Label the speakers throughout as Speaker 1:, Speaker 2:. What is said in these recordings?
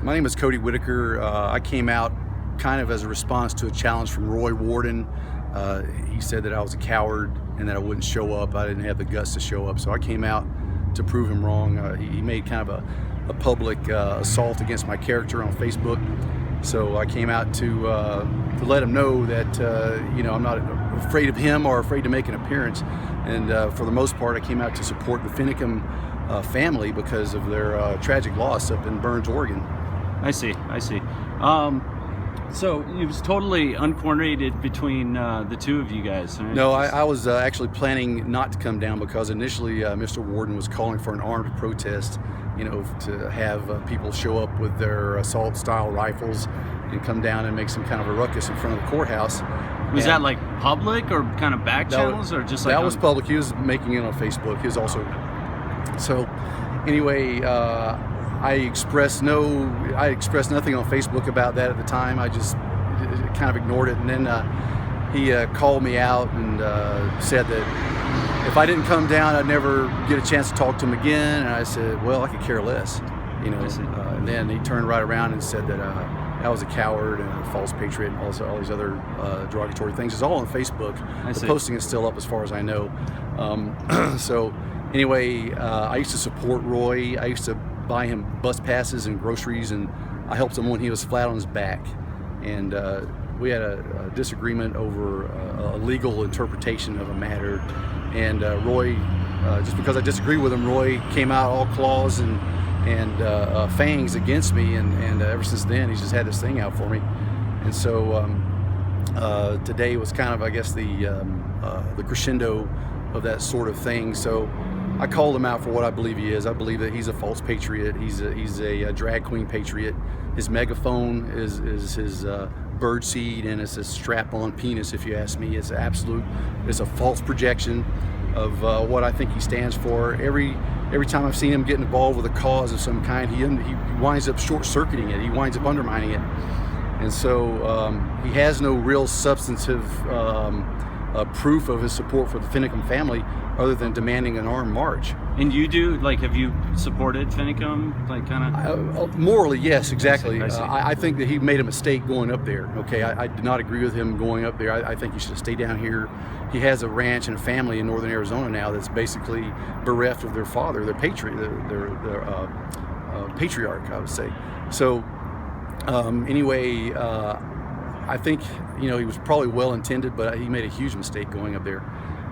Speaker 1: My name is Cody Whitaker. I came out kind of as a response to a challenge from Roy Warden. He said that I was a coward and that I wouldn't show up. I didn't have the guts to show up, so I came out to prove him wrong. He made kind of a public assault against my character on Facebook, so I came out to let him know that I'm not afraid of him or afraid to make an appearance. And for the most part, I came out to support the Finicum family because of their tragic loss up in Burns, Oregon.
Speaker 2: I see. So it was totally uncoordinated between the two of you guys, right?
Speaker 1: No, I was actually planning not to come down because initially Mr. Warden was calling for an armed protest, to have people show up with their assault-style rifles and come down and make some kind of a ruckus in front of the courthouse.
Speaker 2: Was that like public or kind of back channels, or just like
Speaker 1: that was public? He was making it on Facebook. He was also so. Anyway, I expressed nothing on Facebook about that at the time. I just kind of ignored it, and then he called me out and said that if I didn't come down, I'd never get a chance to talk to him again. And I said, well, I could care less, And then he turned right around and said that I was a coward and a false patriot and all these other derogatory things. It's all on Facebook. The posting is still up as far as I know. So anyway, I used to support Roy. I used to buy him bus passes and groceries, and I helped him when he was flat on his back. And we had a disagreement over a legal interpretation of a matter. And Roy, just because I disagree with him, Roy came out all claws and fangs against me, and ever since then he's just had this thing out for me. And so today was kind of, I guess, the crescendo of that sort of thing. So I called him out for what I believe he is. I believe that he's a false patriot. He's a drag queen patriot. His megaphone is his bird seed, and it's a strap-on penis, if you ask me. It's a false projection of what I think he stands for. Every time I've seen him get involved with a cause of some kind, he winds up short-circuiting it. He winds up undermining it. And so he has no real substantive proof of his support for the Finicum family other than demanding an armed march.
Speaker 2: And you do, have you supported Finicum, kind of?
Speaker 1: Morally, yes, exactly.
Speaker 2: I see.
Speaker 1: I think that he made a mistake going up there. Okay, I did not agree with him going up there. I think he should have stayed down here. He has a ranch and a family in northern Arizona now that's basically bereft of their father, their patriarch, I would say. So anyway, I think he was probably well intended, but he made a huge mistake going up there.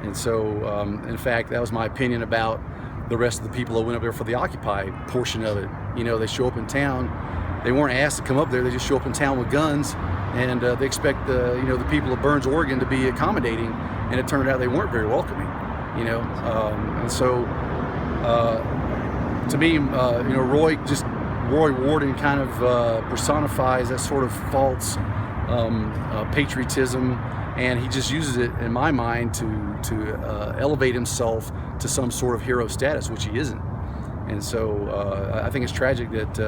Speaker 1: And so, in fact, that was my opinion about the rest of the people that went up there for the Occupy portion of it. They show up in town. They weren't asked to come up there. They just show up in town with guns, and they expect the people of Burns, Oregon, to be accommodating. And it turned out they weren't very welcoming. And so to me, Roy Warden kind of personifies that sort of false patriotism, and he just uses it, in my mind, to elevate himself to some sort of hero status, which he isn't. And so I think it's tragic that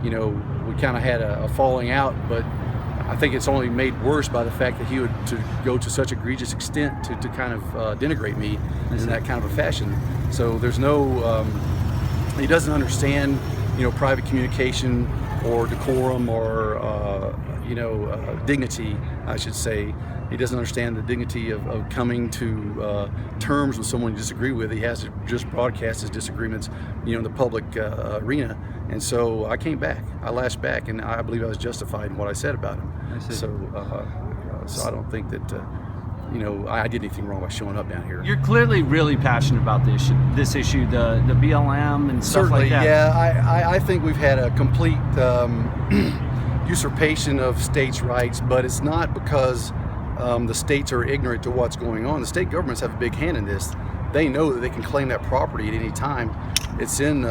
Speaker 1: we kind of had a falling out, but I think it's only made worse by the fact that he would go to such egregious extent to kind of denigrate me in that kind of a fashion. So there's no, he doesn't understand, private communication or decorum or, dignity, I should say. He doesn't understand the dignity of coming to terms with someone you disagree with. He has to just broadcast his disagreements, in the public arena. And so I came back. I lashed back, and I believe I was justified in what I said about him.
Speaker 2: I see.
Speaker 1: So I don't think that I did anything wrong by showing up down here.
Speaker 2: You're clearly really passionate about this issue, the BLM and stuff
Speaker 1: Certainly,
Speaker 2: like that.
Speaker 1: Yeah, I think we've had a complete usurpation of states' rights, but it's not because the states are ignorant to what's going on. The state governments have a big hand in this. They know that they can claim that property at any time. It's in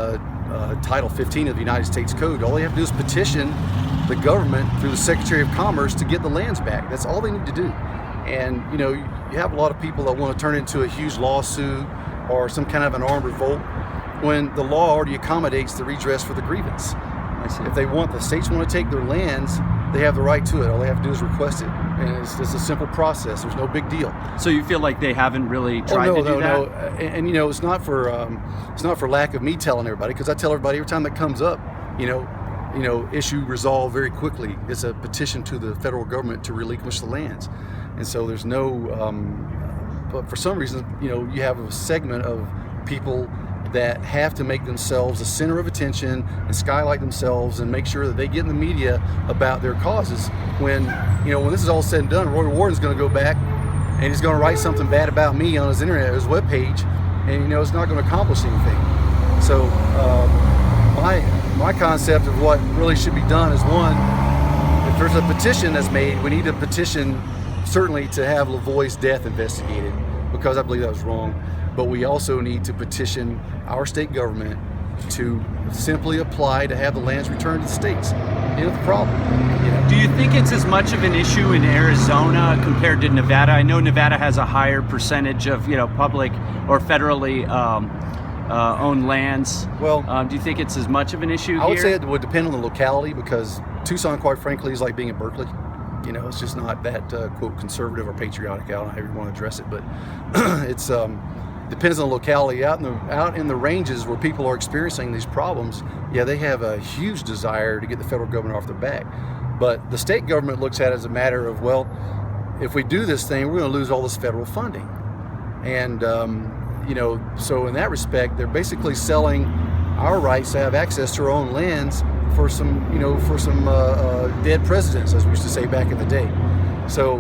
Speaker 1: Title 15 of the United States Code. All they have to do is petition the government through the Secretary of Commerce to get the lands back. That's all they need to do. And you have a lot of people that want to turn it into a huge lawsuit or some kind of an armed revolt when the law already accommodates the redress for the grievance. If the states want to take their lands, they have the right to it. All they have to do is request it, and it's a simple process. There's no big deal.
Speaker 2: So you feel like they haven't really tried to do that?
Speaker 1: No. And it's not for lack of me telling everybody, because I tell everybody every time that comes up, issue resolved very quickly. It's a petition to the federal government to relinquish the lands, and so there's no. But for some reason, you have a segment of people that have to make themselves a center of attention and skylight themselves and make sure that they get in the media about their causes. When this is all said and done, Roy Warden's going to go back and he's going to write something bad about me on his internet, his webpage, and it's not going to accomplish anything. So my concept of what really should be done is, one, if there's a petition that's made, we need a petition certainly to have LaVoy's death investigated, because I believe that was wrong. But we also need to petition our state government to simply apply to have the lands returned to the states. End of the problem.
Speaker 2: Do you think it's as much of an issue in Arizona compared to Nevada? I know Nevada has a higher percentage of public or federally owned lands. Well, do you think it's as much of an issue here?
Speaker 1: I would say it would depend on the locality, because Tucson, quite frankly, is like being in Berkeley. It's just not that quote conservative or patriotic. I don't know how you want to address it, but it's depends on the locality. Out in the ranges where people are experiencing these problems, they have a huge desire to get the federal government off their back. But the state government looks at it as a matter of, well, if we do this thing, we're going to lose all this federal funding. And so in that respect, they're basically selling our rights to have access to our own lands for some dead presidents, as we used to say back in the day. So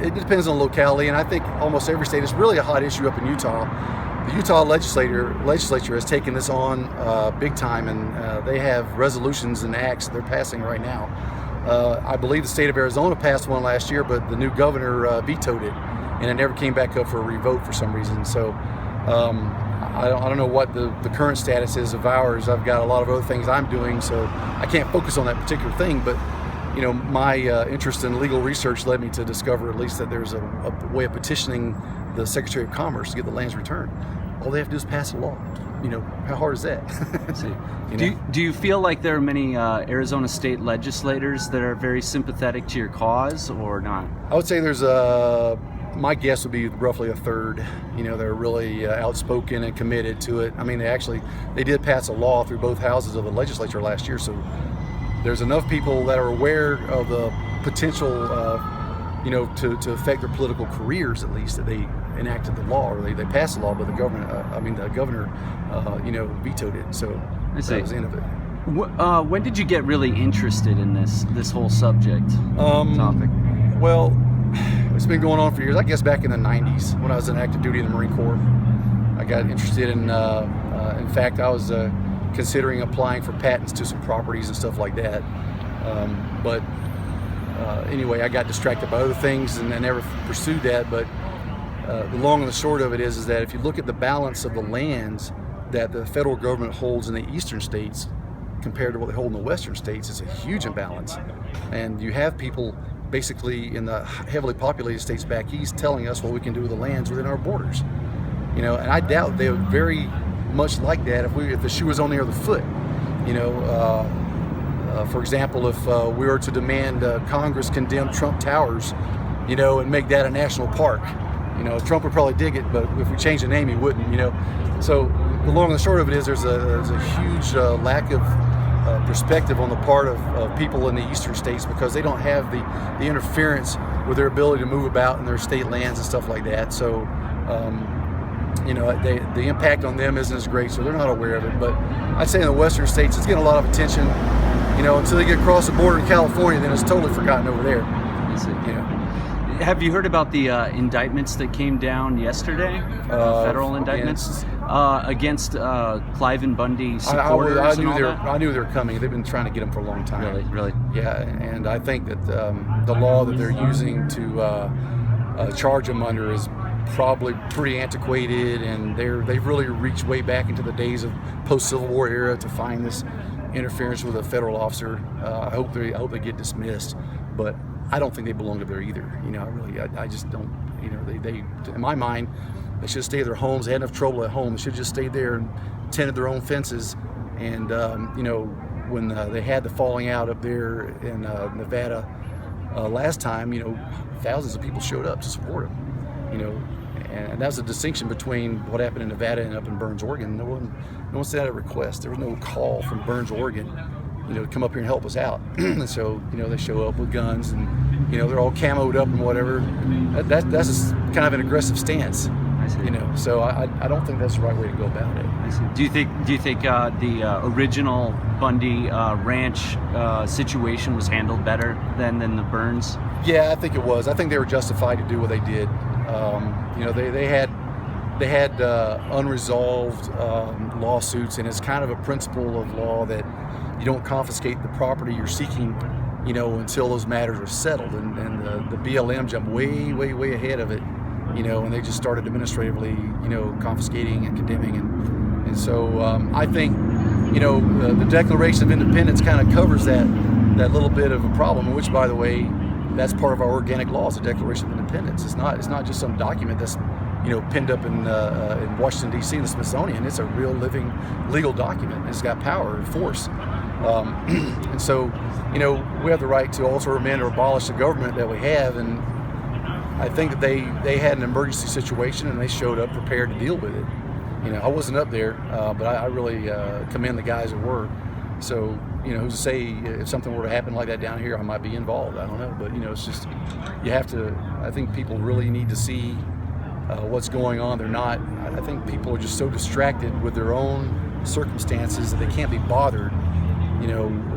Speaker 1: it depends on the locality, and I think almost every state is really a hot issue up in Utah. The Utah legislature has taken this on big time, and they have resolutions and acts they're passing right now. I believe the state of Arizona passed one last year, but the new governor vetoed it, and it never came back up for a revote for some reason. So I don't know what the current status is of ours. I've got a lot of other things I'm doing, so I can't focus on that particular thing. But my interest in legal research led me to discover at least that there's a way of petitioning the Secretary of Commerce to get the lands returned. All they have to do is pass a law. How hard is that?
Speaker 2: Do you feel like there are many Arizona state legislators that are very sympathetic to your cause, or not?
Speaker 1: I would say there's my guess would be roughly a third. They're really outspoken and committed to it. I mean, they did pass a law through both houses of the legislature last year, so there's enough people that are aware of the potential, to affect their political careers, at least, that they enacted the law, or they passed the law, but the governor, vetoed it. So that was the end of it.
Speaker 2: When did you get really interested in this whole subject topic?
Speaker 1: Well, it's been going on for years. I guess back in the 90s when I was in active duty in the Marine Corps, I got interested in fact, I was considering applying for patents to some properties and stuff like that. But anyway, I got distracted by other things and I never pursued that. But the long and the short of it is that if you look at the balance of the lands that the federal government holds in the eastern states compared to what they hold in the western states, it's a huge imbalance. And you have people basically in the heavily populated states back east telling us what we can do with the lands within our borders. And I doubt they would very much like that if the shoe was on the other foot. For example, if we were to demand Congress condemn Trump Towers, and make that a national park, Trump would probably dig it, but if we change the name, he wouldn't. So the long and the short of it is there's a huge lack of perspective on the part of people in the eastern states, because they don't have the interference with their ability to move about in their state lands and stuff like that. So the impact on them isn't as great, so they're not aware of it. But I'd say in the western states it's getting a lot of attention, until they get across the border in California, then it's totally forgotten over there.
Speaker 2: Have you heard about the indictments that came down yesterday? Federal indictments against Clive and Bundy supporters.
Speaker 1: I knew they were coming. They've been trying to get them for a long time.
Speaker 2: Really?
Speaker 1: Yeah, and I think that the law that they're using to charge them under is probably pretty antiquated, and they've really reached way back into the days of post-Civil War era to find this interference with a federal officer. I hope they get dismissed, but I don't think they belong up there either. I just don't. They in my mind, they should stay at their homes. They had enough trouble at home. They should just stay there and tended their own fences. And when they had the falling out up there in Nevada last time, thousands of people showed up to support them. And that's a distinction between what happened in Nevada and up in Burns, Oregon. No one sent out a request. There was no call from Burns, Oregon, to come up here and help us out. And so, they show up with guns and, they're all camoed up and whatever. That's just kind of an aggressive stance.
Speaker 2: I see.
Speaker 1: So I don't think that's the right way to go about it.
Speaker 2: I see. Do you think the original Bundy ranch situation was handled better than the Burns?
Speaker 1: Yeah, I think it was. I think they were justified to do what they did. They had unresolved lawsuits, and it's kind of a principle of law that you don't confiscate the property you're seeking, until those matters are settled. And the BLM jumped way ahead of it, and they just started administratively, confiscating and condemning. And so I think, the Declaration of Independence kind of covers that little bit of a problem, which, by the way, that's part of our organic laws, the Declaration of Independence. It's not just some document that's pinned up in Washington, D.C. in the Smithsonian. It's a real living legal document. It's got power and force. And so, we have the right to alter, amend, or abolish the government that we have. And I think that they had an emergency situation and they showed up prepared to deal with it. I wasn't up there, but I really commend the guys that were. So, who's to say if something were to happen like that down here, I might be involved. I don't know. But, it's just, you have to, I think people really need to see what's going on. They're not, I think people are just so distracted with their own circumstances that they can't be bothered,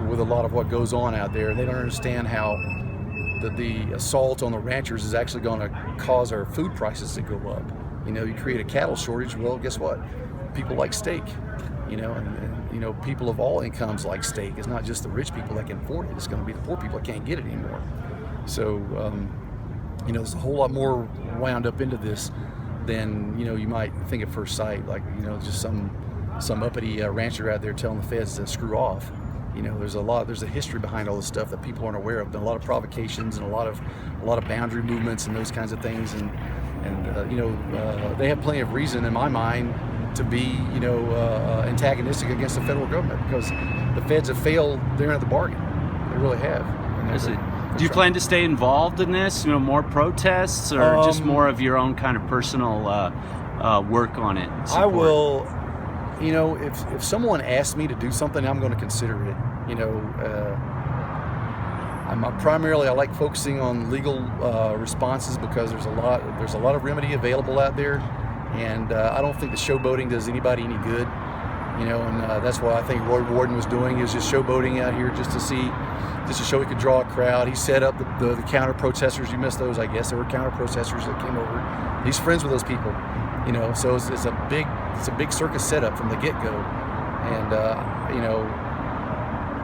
Speaker 1: with a lot of what goes on out there. They don't understand how the assault on the ranchers is actually going to cause our food prices to go up. You create a cattle shortage, well, guess what? People like steak, and people of all incomes like steak. It's not just the rich people that can afford it. It's going to be the poor people that can't get it anymore. So, there's a whole lot more wound up into this than, you might think at first sight, like, just some uppity rancher out there telling the feds to screw off. There's a history behind all this stuff that people aren't aware of. There are a lot of provocations and a lot of boundary movements and those kinds of things. And they have plenty of reason in my mind to be, antagonistic against the federal government, because the feds have failed their end of the bargain. They really have.
Speaker 2: Do you plan to stay involved in this? More protests, or just more of your own kind of personal work on it?
Speaker 1: I will. If someone asks me to do something, I'm going to consider it. I like focusing on legal responses, because there's a lot of remedy available out there, and I don't think the showboating does anybody any good. And that's what I think Roy Warden was doing, is just showboating out here just to show he could draw a crowd. He set up the counter protesters. You missed those, I guess. There were counter protesters that came over. He's friends with those people. So it's a big circus setup from the get-go, and